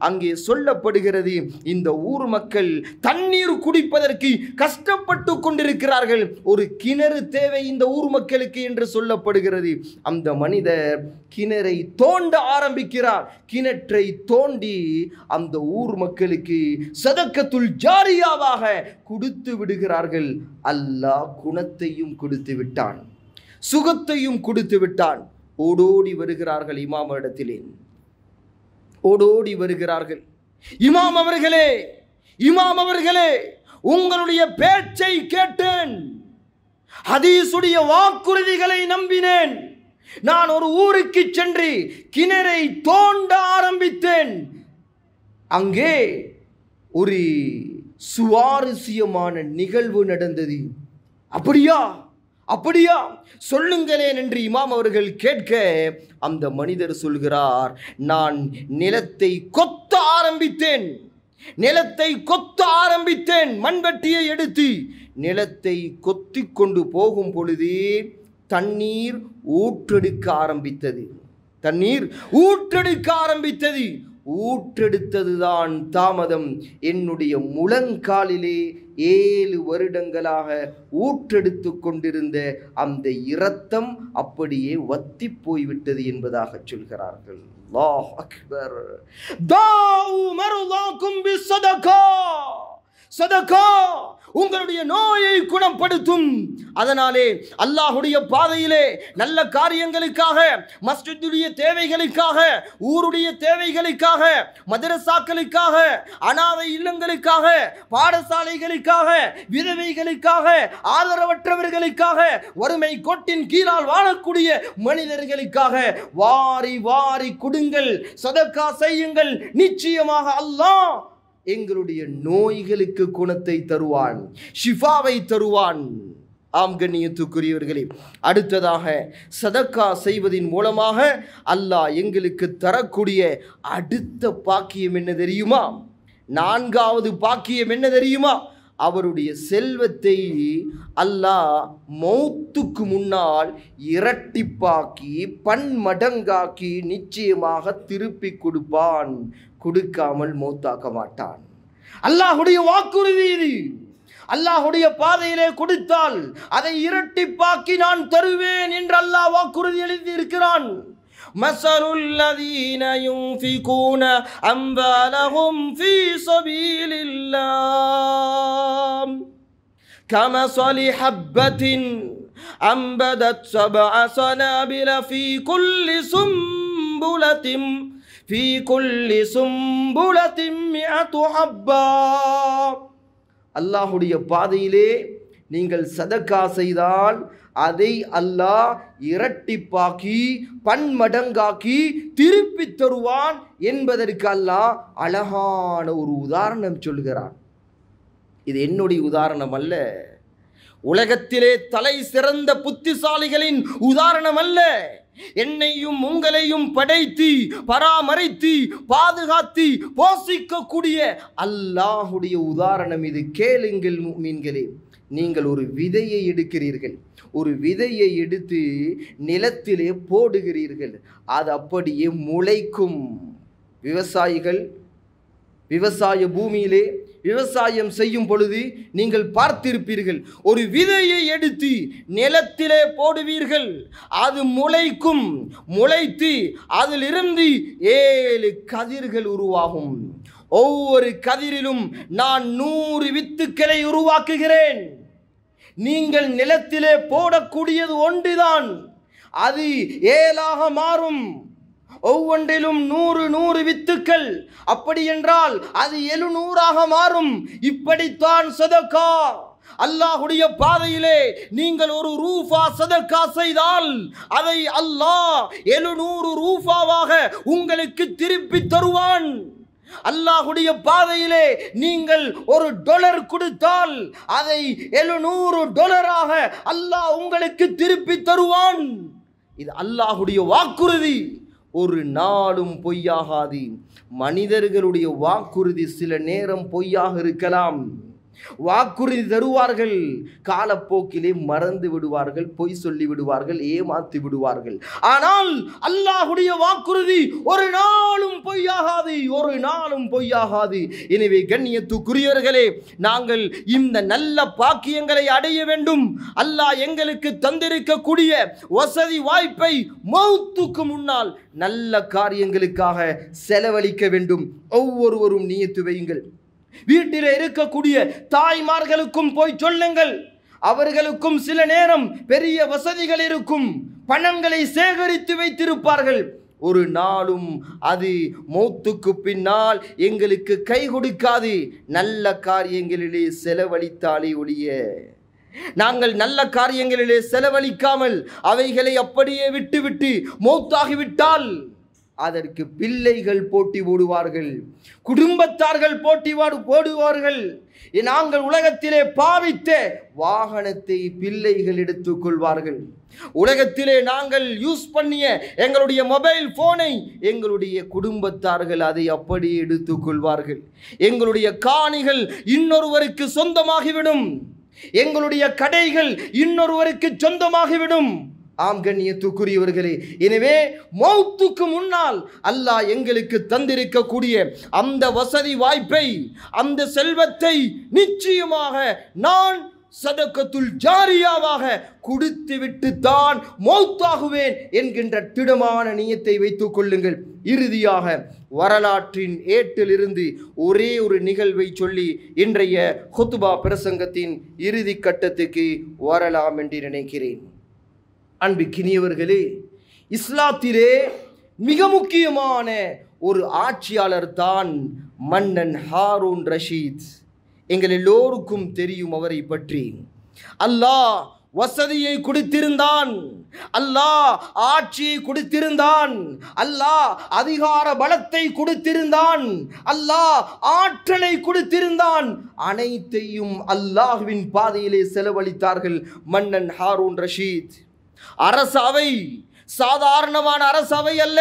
அங்கே சொல்லப்படுகிறது, இந்த ஊர் மக்கள் தண்ணீர் குடிப்பதற்கு கஷ்டப்பட்டு கொண்டிருக்கிறார்கள், ஒரு கிணறு தேவை இந்த ஊர் மக்களுக்கு என்று சொல்லப்படுகிறது. அந்த மனிதர் கிணறை தோண்ட ஆரம்பிக்கிறார். கிணற்றை தோண்டி அந்த ஊர் மக்களுக்கு சதக்கத்துல் ஜாரியாவாக கொடுத்து விடுகிறார்கள். அல்லாஹ் குணத்தையும் கொடுத்து விட்டான், சுகத்தையும் கொடுத்து விட்டான். ஓடோடி வருகிறார்கள் இமாமிடத்திலே, ஓடோடி வருகிறார்கள். இமாம் அவர்களே, உங்களுடைய பேச்சை கேட்டேன், ஹதீஸுடைய வாக்குறுதிகளை நம்பினேன். நான் ஒரு ஊருக்கு சென்று கிணறை தோண்ட ஆரம்பித்தேன். அங்கே ஒரு சுவாரஸ்யமான நிகழ்வு நடந்தது. அப்படியா சொல்லுங்களேன் என்று இமாம் அவர்கள் கேட்க, அந்த மனிதர் சொல்கிறார், நான் நிலத்தை கொத்த ஆரம்பித்தேன், மண்வெட்டியை எடுத்து நிலத்தை கொத்தி கொண்டு போகும் பொழுது தண்ணீர் ஊற்றெடுக்க ஆரம்பித்தது. தண்ணீர் ஊற்றெடுக்க ஆரம்பித்தது. ஊற்றெடுத்ததுதான் தாமதம். என்னுடைய முழங்காலிலே 7 வருடங்களாக ஊற்றெடுத்து கொண்டிருந்த அந்த இரத்தம் அப்படியே வத்தி போய்விட்டது என்பதாக சொல்கிறார்கள். அல்லாஹ் அக்பர். தாஉ மர்தாக்கும் பிஸ்ஸதகா. சதகா உங்களுடைய நோயை குணப்படுத்தும். அதனாலே அல்லாஹ்வுடைய பாதையிலே நல்ல காரியங்களுக்காக, மஸ்ஜிதுடைய தேவைகளுக்காக, ஊருடைய தேவைகளுக்காக, மதரசாக்களுக்காக, அனாதை இல்லங்களுக்காக, பாடசாலைகளுக்காக, விதவைகளுக்காக, ஆதரவற்றவர்களுக்காக, வறுமை கோட்டின் கீழால் வாழக்கூடிய மனிதர்களுக்காக வாரி வாரி கொடுங்கள், சதகா செய்யுங்கள். நிச்சயமாக அல்லாஹ் எங்களுடைய நோய்களுக்கு குணத்தை தருவான், ஷிஃபாவை தருவான். ஆம் கண்ணியத்துக்குரியவர்களே, அடுத்ததாக சதக்கா செய்வதின் மூலமாக அல்லாஹ் எங்களுக்கு தரக்கூடிய அடுத்த பாக்கியம் என்ன தெரியுமா? 4வது பாக்கியம் என்ன தெரியுமா? அவருடைய செல்வத்தை அல்லாஹ் மௌத்துக்கு முன்னால் இரட்டிப்பாக்கி பன்மடங்காக்கி நிச்சயமாக திருப்பி கொடுப்பான். கொடுக்காமல் மௌத்தாக்க மாட்டான். அல்லாஹ்வுடைய வாக்குறுதி இது. அல்லாஹ்வுடைய பாதையிலே கொடுத்தால் அதை இரட்டிப்பாக்கி நான் தருவேன் என்று அல்லாஹ் வாக்குறுதி எழுதி இருக்கிறான். மஸலுல் லதீன யுன்ஃபிகூன அம்வாலஹும் ஃபீ ஸபீலில்லாஹ் கமஸலி ஹப்பத்தின் அம்பதத் சப்அ ஸனாபில ஃபீ குல்லி சும்புலத்தின் في كل سنبلة 100 حبة. அல்லாஹ்வுடைய பாதையிலே நீங்கள் சதக்கா செய்தால் அதை அல்லாஹ் இரட்டிப்பாக்கி பன்மடங்காக்கி திருப்பி தருவான் என்பதற்கு அல்லாஹ் அழகான ஒரு உதாரணம் சொல்கிறான். இது என்னுடைய உதாரணம் அல்ல, உலகத்திலே தலை சிறந்த புத்திசாலிகளின் உதாரணம் அல்ல. என்னையும் உங்களையும் படைத்து பராமரித்து பாதுகாத்து போஷிக்கக்கூடிய அல்லாஹ்வுடைய உதாரணம் இது. கேளுங்கள் முஃமின்களே, நீங்கள் ஒரு விதையை எடுக்கிறீர்கள், ஒரு விதையை எடுத்து நிலத்திலே போடுகிறீர்கள், அது அப்படியே முளைக்கும். விவசாயிகள் விவசாய பூமியிலே விவசாயம் செய்யும் பொழுது நீங்கள் பார்த்திருப்பீர்கள், ஒரு விதையை எடுத்து நிலத்திலே போடுவீர்கள், அது முளைக்கும். முளைத்து அதிலிருந்து 7 கதிர்கள் உருவாகும். ஒவ்வொரு கதிரிலும் நான் 100 வித்துக்களை உருவாக்குகிறேன். நீங்கள் நிலத்திலே போடக்கூடியது ஒன்றுதான், அது 7ஆக மாறும். ஒவ்வொன்றிலும் 100 வித்துக்கள். அப்படி என்றால் அது 700ஆக மாறும். இப்படித்தான் சதக்கா. அல்லாஹ்வுடைய பாதையிலே நீங்கள் ஒரு ரூபா சதக்கா செய்தால் அதை அல்லாஹ் 700 ரூபாவாக உங்களுக்கு திருப்பி தருவான். அல்லாஹ்வுடைய பாதையிலே நீங்கள் ஒரு $1 கொடுத்தால் அதை 700 $ஆக அல்லாஹ் உங்களுக்கு திருப்பி தருவான். இது அல்லாஹ்வுடைய வாக்குறுதி, ஒரு நாளும் பொய்யாகாது. மனிதர்களுடைய வாக்குறுதி சில நேரம் பொய்யாக இருக்கலாம். வாக்குறுதி தருவார்கள், காலப்போக்கிலே மறந்து விடுவார்கள், பொய் சொல்லி விடுவார்கள், ஏமாத்தி விடுவார்கள். ஆனால் அல்லாஹ்வுடைய வாக்குறுதி ஒரு நாளும் பொய்யாகாது, ஒரு நாளும் பொய்யாகாது. எனவே கண்ணியத்துக்குரியவர்களே, நாங்கள் இந்த நல்ல பாக்கியங்களை அடைய வேண்டும். அல்லாஹ் எங்களுக்கு தந்திருக்கக்கூடிய வசதி வாய்ப்பை மௌத்துக்கு முன்னால் நல்ல காரியங்களுக்காக செலவழிக்க வேண்டும். ஒவ்வொருவரும் நியத்து வையுங்கள். வீட்டிலே இருக்கக்கூடிய தாய்மார்களுக்கும் போய் சொல்லுங்கள். அவர்களுக்கும் சில நேரம் பெரிய வசதிகள் இருக்கும், பணங்களை சேகரித்து வைத்திருப்பார்கள். ஒரு நாளும் அது மௌத்துக்கு பின்னால் எங்களுக்கு கை கொடுக்காது. நல்ல காரியங்களிலே செலவழித்தாலே ஒழிய, நாங்கள் நல்ல காரியங்களிலே செலவழிக்காமல் அவைகளை அப்படியே விட்டுவிட்டு மௌத்தாகிவிட்டால் அதற்கு பிள்ளைகள் போட்டி போடுவார்கள், குடும்பத்தார்கள் போட்டி போடுவார்கள். நாங்கள் உலகத்திலே பாவித்த வாகனத்தை பிள்ளைகள் எடுத்துக்கொள்வார்கள். உலகத்திலே நாங்கள் யூஸ் பண்ணிய எங்களுடைய மொபைல் போனை எங்களுடைய குடும்பத்தார்கள் அதை அப்படியே எடுத்துக்கொள்வார்கள். எங்களுடைய காணிகள் இன்னொருவருக்கு சொந்தமாகிவிடும், எங்களுடைய கடைகள் இன்னொருவருக்கு சொந்தமாகிவிடும். ஆம் கண்ணியத்துக்குரியவர்களே, எனவே மௌத்துக்கு முன்னால் அல்லாஹ் எங்களுக்கு தந்திருக்கக்கூடிய அந்த வசதி வாய்ப்பை, அந்த செல்வத்தை நிச்சயமாக நான் சதக்கத்துல் ஜாரியாவாக கொடுத்துவிட்டு தான் மௌத்தாகுவேன் என்கின்ற திடமான நியத்தை வைத்துக் கொள்ளுங்கள். இறுதியாக வரலாற்றின் ஏட்டிலிருந்து ஒரே ஒரு நிகழ்வை சொல்லி இன்றைய ஹுத்பா பிரசங்கத்தின் இறுதி கட்டத்துக்கு வரலாம் என்று நினைக்கிறேன். அன்பிக்கினியவர்களே, இஸ்லாத்திலே மிக முக்கியமான ஒரு ஆட்சியாளர் தான் மன்னன் ஹாரூன் ரஷீத். எங்கள் எல்லோருக்கும் தெரியும் அவரை பற்றி. அல்லாஹ் வசதியை கொடுத்திருந்தான், அல்லாஹ் ஆட்சியை கொடுத்திருந்தான், அல்லாஹ் அதிகார பலத்தை கொடுத்திருந்தான், அல்லாஹ் ஆற்றலை கொடுத்திருந்தான். அனைத்தையும் அல்லாஹ்வின் பாதையிலே செலவழித்தார்கள் மன்னன் ஹாரூன் ரஷீத். அரசவை சாதாரணமான அரசவை அல்ல,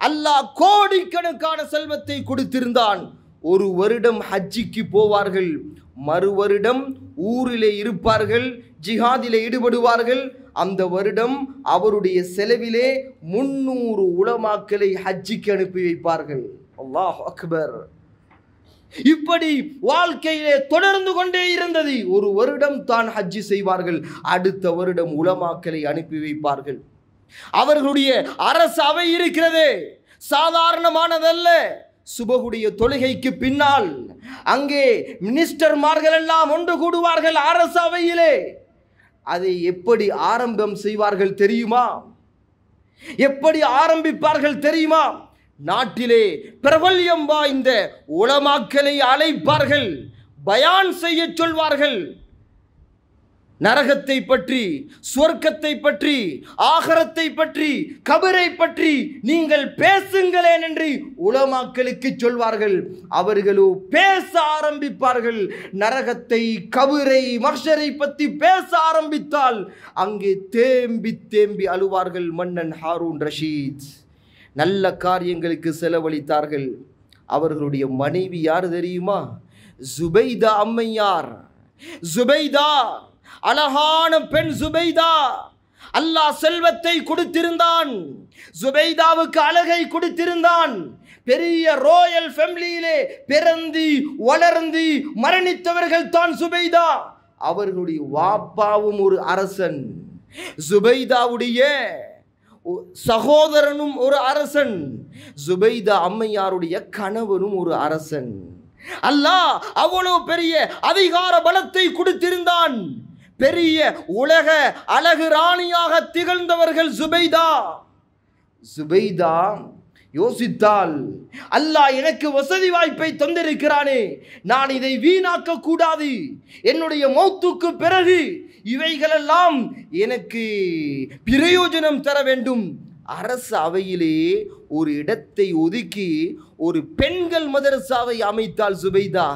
அல்லாஹ் கோடிக்கணக்கான செல்வத்தை கொடுத்திருந்தான். ஒரு வருடம் ஹஜ்ஜிக்கு போவார்கள், மறு வருடம் ஊரிலே இருப்பார்கள், ஜிஹாதிலே ஈடுபடுவார்கள். அந்த வருடம் அவருடைய செலவிலே 300 உலமாக்களை ஹஜ்ஜிக்கு அனுப்பி வைப்பார்கள். அல்லாஹ் அக்பர். இப்படி வாழ்க்கையிலே தொடர்ந்து கொண்டே இருந்தது. ஒரு வருடம் தான் ஹஜ்ஜி செய்வார்கள், அடுத்த வருடம் உலமாக்களை அனுப்பி வைப்பார்கள். அவர்களுடைய அரசு அவை இருக்கிறது, சாதாரணமானதல்ல. சுபகுடைய தொழுகைக்கு பின்னால் அங்கே மினிஸ்டர்மார்கள் எல்லாம் ஒன்று கூடுவார்கள் அரசு அவையிலே. அதை எப்படி ஆரம்பம் செய்வார்கள் தெரியுமா? எப்படி ஆரம்பிப்பார்கள் தெரியுமா? நாட்டிலே பிரபல்யம் வாய்ந்த உலமாக்களை அழைப்பார்கள், பயான் செய்ய சொல்வார்கள். நரகத்தை பற்றி, சொர்க்கத்தை பற்றி, ஆகரத்தை பற்றி, கபரை பற்றி நீங்கள் பேசுங்களேன் என்று உலமாக்களுக்கு சொல்வார்கள். அவர்களோ பேச ஆரம்பிப்பார்கள். நரகத்தை, கபரை, மஹ்ஷரை பற்றி பேச ஆரம்பித்தால் அங்கே தேம்பி தேம்பி அழுவார்கள் மன்னன் ஹாரூன் ரஷீத். நல்ல காரியங்களுக்கு செலவழித்தார்கள். அவர்களுடைய மனைவி யார் தெரியுமா? ஜுபைதா அம்மையார். ஜுபைதா அழகான பெண் ஜுபைதா. அல்லாஹ் செல்வத்தை கொடுத்திருந்தான், ஜுபைதாவுக்கு அழகை கொடுத்திருந்தான். பெரிய ராயல் ஃபேமிலியிலே பிறந்து வளர்ந்து மரணித்தவர்கள் தான் ஜுபைதா. அவர்களுடைய வாப்பாவும் ஒரு அரசன், ஜுபைதாவுடைய சகோதரனும் ஒரு அரசன், ஜுபைதா அம்மையாருடைய கணவனும் ஒரு அரசன். அல்லாஹ் அவ்வளவு பெரிய அதிகார பலத்தை கொடுத்திருந்தான். பெரிய உலக அழகு ராணியாக திகழ்ந்தவர்கள் ஜுபைதா. ஜுபைதா யோசித்தால், அல்லாஹ் எனக்கு வசதி வாய்ப்பை தந்திருக்கிறானே, நான் இதை வீணாக்க கூடாது. என்னுடைய மௌத்துக்கு பிறகு இவைகளெல்லாம் எனக்கு பிரயோஜனம் தர வேண்டும். அரசு அவையிலே ஒரு இடத்தை ஒதுக்கி ஒரு பெண்கள் மதரசாவை அமைத்தால் ஜுபைதா.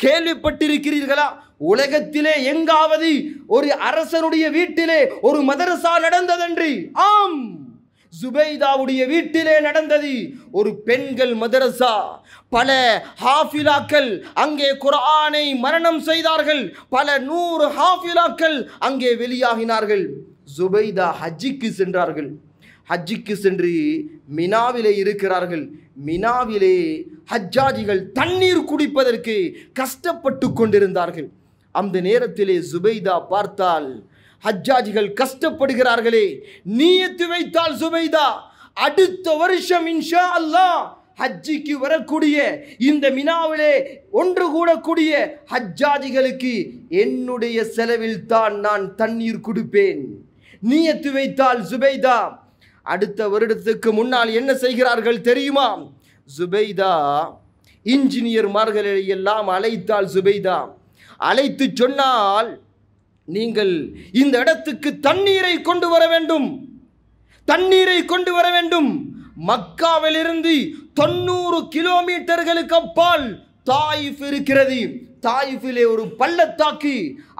கேள்விப்பட்டிருக்கிறீர்களா? உலகத்திலே எங்காவது ஒரு அரசனுடைய வீட்டிலே ஒரு மதரசா நடந்ததென்று? ஆம், ஜுபைதாவுடைய வீட்டிலே நடந்தது ஒரு பெண்கள் மதரசா. பல ஹாஃபிலாக்கள் அங்கே குர்ஆனை மரணம் செய்தார்கள். பல 100 ஹாஃபிலாக்கள் அங்கே வெளியாகினார்கள். ஜுபைதா ஹஜ்ஜிக்கு சென்றார்கள். ஹஜ்ஜிக்கு சென்று மினாவிலே இருக்கிறார்கள். மினாவிலே ஹஜ்ஜாஜிகள் தண்ணீர் குடிப்பதற்கு கஷ்டப்பட்டு கொண்டிருந்தார்கள். அந்த நேரத்திலே ஜுபைதா பார்த்தால், ஹஜ்ஜாஜிகள் கஷ்டப்படுகிறார்களே, நியத்து வைத்தால் ஜுபைதா அடுத்த வருஷம் இன்ஷா அல்லாஹ் ஹஜ்ஜிக்கு வரக்கூடிய இந்த மினாவிலே ஒன்று கூடக்கூடிய ஹஜ்ஜாஜிகளுக்கு என்னுடைய செலவில் தான் நான் தண்ணீர் குடிப்பேன். நியத்து வைத்தால் ஜுபைதா. அடுத்த வருடத்துக்கு முன்னால் என்ன செய்கிறார்கள் தெரியுமா? ஜுபைதா இன்ஜினியர்மார்களை எல்லாம் அழைத்தால் ஜுபைதா. அழைத்து சொன்னால், நீங்கள் இந்த இடத்துக்கு தண்ணீரை கொண்டு வர வேண்டும், தண்ணீரை கொண்டு வர வேண்டும். மக்காவிலிருந்து 90 கிலோமீட்டர்களுக்கு அப்பால் தாயிஃப் இருக்கிறது. தாயிஃபிலே ஒரு பள்ளத்தாக்கு.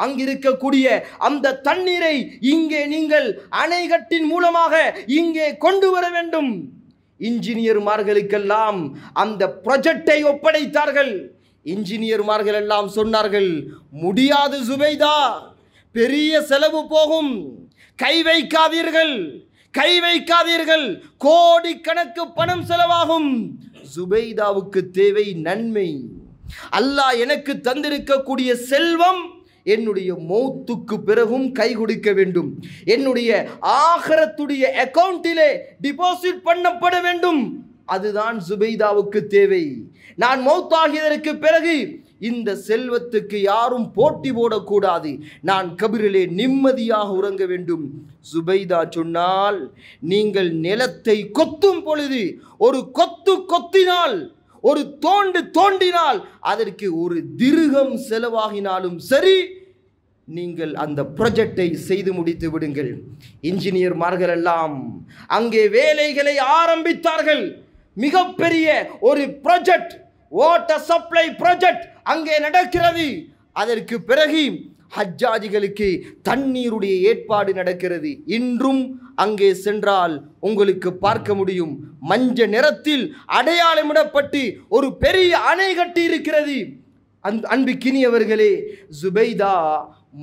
அங்கிருக்கக்கூடிய அந்த தண்ணீரை இங்கே நீங்கள் அணைகட்டின் மூலமாக இங்கே கொண்டு வர வேண்டும். இன்ஜினியர்மார்களுக்கெல்லாம் அந்த ப்ராஜெக்டை ஒப்படைத்தார்கள். இன்ஜினியர்மார்கள் எல்லாம் சொன்னார்கள், முடியாது ஜுபைதா, பெரிய செலவு போகும், கை வைக்காதீர்கள், கை வைக்காதீர்கள். கோடிக்கணக்கு பணம் செலவாகும். ஜுபைதாவுக்கு தேவை நன்மை. அல்லாஹ் எனக்கு தந்திருக்கக்கூடிய செல்வம் என்னுடைய மௌத்துக்கு பிறகும் கை கொடுக்க வேண்டும். என்னுடைய ஆகிரத்துடைய அக்கவுண்டிலே டிபாசிட் பண்ணப்பட வேண்டும். அதுதான் ஜுபைதாவுக்கு தேவை. நான் மௌத்தாகியதற்கு பிறகு இந்த செல்வத்துக்கு யாரும் போட்டி போடக்கூடாது. நான் கபிரிலே நிம்மதியாக உறங்க வேண்டும். ஜுபைதா சொன்னால், நீங்கள் நிலத்தை கொத்தும் பொழுது ஒரு கொத்து கொத்தினால், ஒரு தோண்டு தோண்டினால் அதற்கு ஒரு திர்ஹம் செலவாகினாலும் சரி, நீங்கள் அந்த ப்ராஜெக்டை செய்து முடித்து விடுங்கள். இன்ஜினியர்மார்கள் எல்லாம் அங்கே வேலைகளை ஆரம்பித்தார்கள். மிகப்பெரிய ஒரு ப்ராஜெக்ட், வாட்டர் சப்ளை ப்ராஜெக்ட் அங்கே நடக்கிறது. அதற்கு பிறகு ஹஜ்ஜாஜிகளுக்கு தண்ணீருடைய ஏற்பாடு நடக்கிறது. இன்றும் அங்கே சென்றால் உங்களுக்கு பார்க்க முடியும், மஞ்சள் நிறத்தில் அடையாளமிடப்பட்டு ஒரு பெரிய அணை கட்டி இருக்கிறது. அன்பிக்கினியவர்களே, ஜுபைதா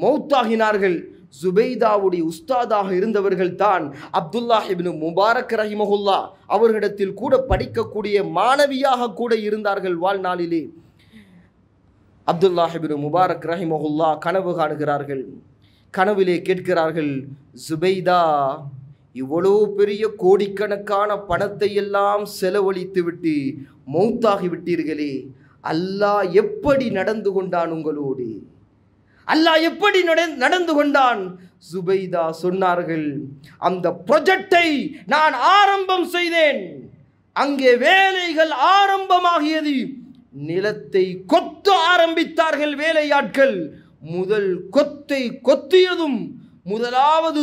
மௌத்தாகினார்கள். ஜுபைதாவுடைய உஸ்தாதாக இருந்தவர்கள் தான் அப்துல்லாஹ் இப்னு முபாரக் ரஹிமஹுல்லா. அவர்களிடத்தில் கூட படிக்கக்கூடிய மாணவியாக கூட இருந்தார்கள் வாழ்நாளிலே. அப்துல்லாஹ் இப்னு முபாரக் ரஹிமஹுல்லா கனவு காணுகிறார்கள். கனவிலே கேட்கிறார்கள், ஜுபைதா, இவ்வளோ பெரிய கோடிக்கணக்கான பணத்தை எல்லாம் செலவழித்து விட்டு மௌத்தாகி விட்டீர்களே, அல்லாஹ் எப்படி நடந்து கொண்டான் உங்களோடு? அல்லாஹ் எப்படி நடந்து கொண்டான்? ஜுபைதா சொன்னார்கள், அந்த ப்ராஜெக்டை நான் ஆரம்பம் செய்தேன். அங்கே வேலைகள் ஆரம்பமாகியது. நிலத்தை கொத்த ஆரம்பித்தார்கள் வேலையாட்கள். முதல் கொத்தை கொத்தியதும், முதலாவது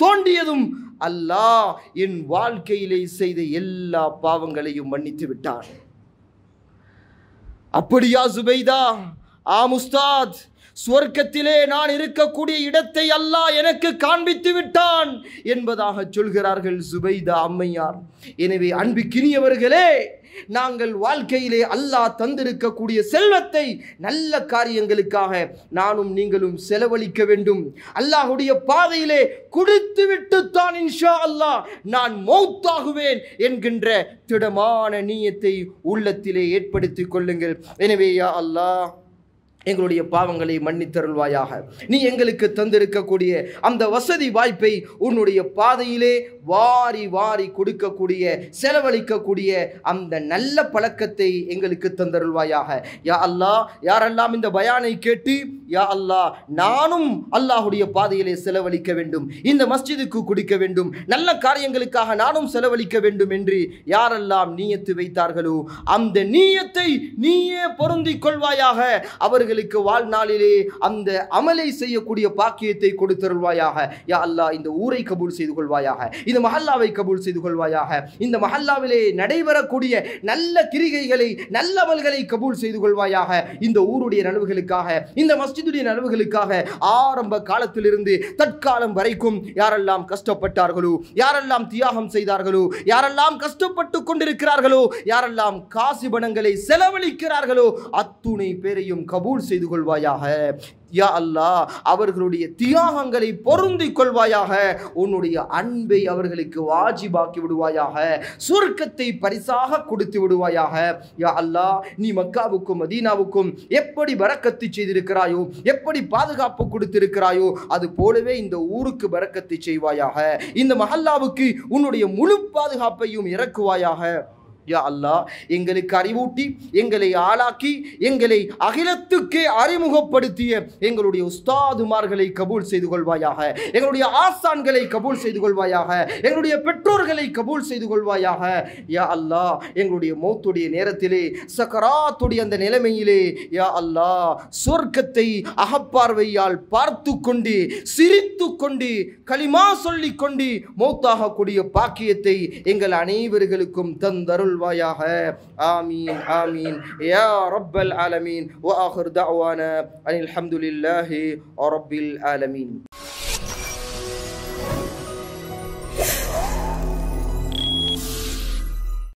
தோண்டியதும் அல்லாஹ் என் வாழ்க்கையிலே செய்த எல்லா பாவங்களையும் மன்னித்து விட்டான். அப்படியா ஜுபைதா? ஆம் உஸ்தாத், சுவர்க்கத்திலே நான் இருக்கக்கூடிய இடத்தை அல்லாஹ் எனக்கு காண்பித்து விட்டான் என்பதாக சொல்கிறார்கள் ஜுபைதா அம்மையார். எனவே அன்பிக்கினியவர்களே, நாங்கள் வாழ்க்கையிலே அல்லாஹ் தந்திருக்கக்கூடிய செல்வத்தை நல்ல காரியங்களுக்காக நானும் நீங்களும் செலவழிக்க வேண்டும். அல்லாஹ்வுடைய பாதையிலே கொடுத்து விட்டுத்தான் இன்ஷா அல்லாஹ் நான் மௌத்தாகுவேன் என்கின்ற திடமான நியத்தை உள்ளத்திலே ஏற்படுத்திக் கொள்ளுங்கள். எனவே யா அல்லாஹ், எங்களுடைய பாவங்களை மன்னித்தருள்வாயாக. நீ எங்களுக்கு தந்திருக்கக்கூடிய அந்த வசதி வாய்ப்பை உன்னுடைய பாதையிலே வாரி வாரி கொடுக்கக்கூடிய, செலவழிக்கக்கூடிய அந்த நல்ல பழக்கத்தை எங்களுக்கு தந்தருள்வாயாக. யா அல்லாஹ், யாரெல்லாம் இந்த பயானை கேட்டு யா அல்லாஹ் நானும் அல்லாஹுடைய பாதையிலே செலவழிக்க வேண்டும், இந்த மஸ்ஜிதுக்கு கொடுக்க வேண்டும், நல்ல காரியங்களுக்காக நானும் செலவழிக்க வேண்டும் என்று யாரெல்லாம் நீயத்து வைத்தார்களோ அந்த நீயத்தை நீயே பொருந்திக் கொள்வாயாக. அவர்களுக்கு வாழ்நாளிலே அந்த அமலை செய்யக்கூடிய பாக்கியத்தை கொடுத்தருள்வாயாக. யா அல்லாஹ், இந்த ஊரை கபூல் செய்து கொள்வாயாக, இந்த மஹல்லாவை கபூல் செய்து கொள்வாயாக. இந்த மஹல்லாவிலே நடைபெறக்கூடிய நல்ல கிரிகைகளை, நல்ல அமல்களை கபூல் செய்து கொள்வாயாக. இந்த ஊருடைய நலவுகளுக்காக, இந்த மஸ்ஜிதுடைய நலவுகளுக்காக ஆரம்ப காலத்திலிருந்து தற்காலம் வரைக்கும் யாரெல்லாம் கஷ்டப்பட்டார்களோ, யாரெல்லாம் தியாகம் செய்தார்களோ, யாரெல்லாம் கஷ்டப்பட்டு கொண்டிருக்கிறார்களோ, யாரெல்லாம் காசு பணங்களை செலவழிக்கிறார்களோ அத்துணை பேரையும் கபூல் செய்து கொள்வாயாக. யா அல்லாஹ், அவர்களுடைய தியாகங்களை பொருந்திக் கொள்வாயாக. உன்னுடைய அன்பை அவர்களுக்கு வாஜிபாக்கி விடுவாயாக. சுவர்க்கத்தை பரிசாக கொடுத்து விடுவாயாக. யா அல்லாஹ், நீ மக்காவுக்கும் மதீனாவுக்கும் எப்படி பரக்கத்து செய்திருக்கிறாயோ, எப்படி பாதுகாப்பு கொடுத்திருக்கிறாயோ, அது போலவே இந்த ஊருக்கு பரக்கத்தை செய்வாயாக. இந்த மஹல்லாவுக்கு உன்னுடைய முழு பாதுகாப்பையும் இறக்குவாயாக. யா அல்லாஹ், எங்களுக்கு அறிவூட்டி, எங்களை ஆளாக்கி, எங்களை அகிலத்துக்கே அறிமுகப்படுத்திய எங்களுடைய உஸ்தாதுமார்களை கபூல் செய்து கொள்வாயாக. எங்களுடைய ஆசான்களை கபூல் செய்து கொள்வாயாக. எங்களுடைய பெற்றோர்களை கபூல் செய்து கொள்வாயாக. யா அல்லாஹ், எங்களுடைய மௌத்துடைய நேரத்திலே, சக்கராத்துடைய அந்த நிலைமையிலே யா அல்லாஹ் சொர்க்கத்தை அகப்பார்வையால் பார்த்து கொண்டு, சிரித்து கொண்டு, கலிமா சொல்லிக் கொண்டு மௌத்தாகக்கூடிய பாக்கியத்தை எங்கள் அனைவர்களுக்கும் தந்தருள் வாயாக. ஆமீன் ஆமீன் யா ரப்பல் ஆலமீன். வ ஆகிர் தஅவானா அல்ஹம்துலில்லாஹி ரப்பில் ஆலமீன்.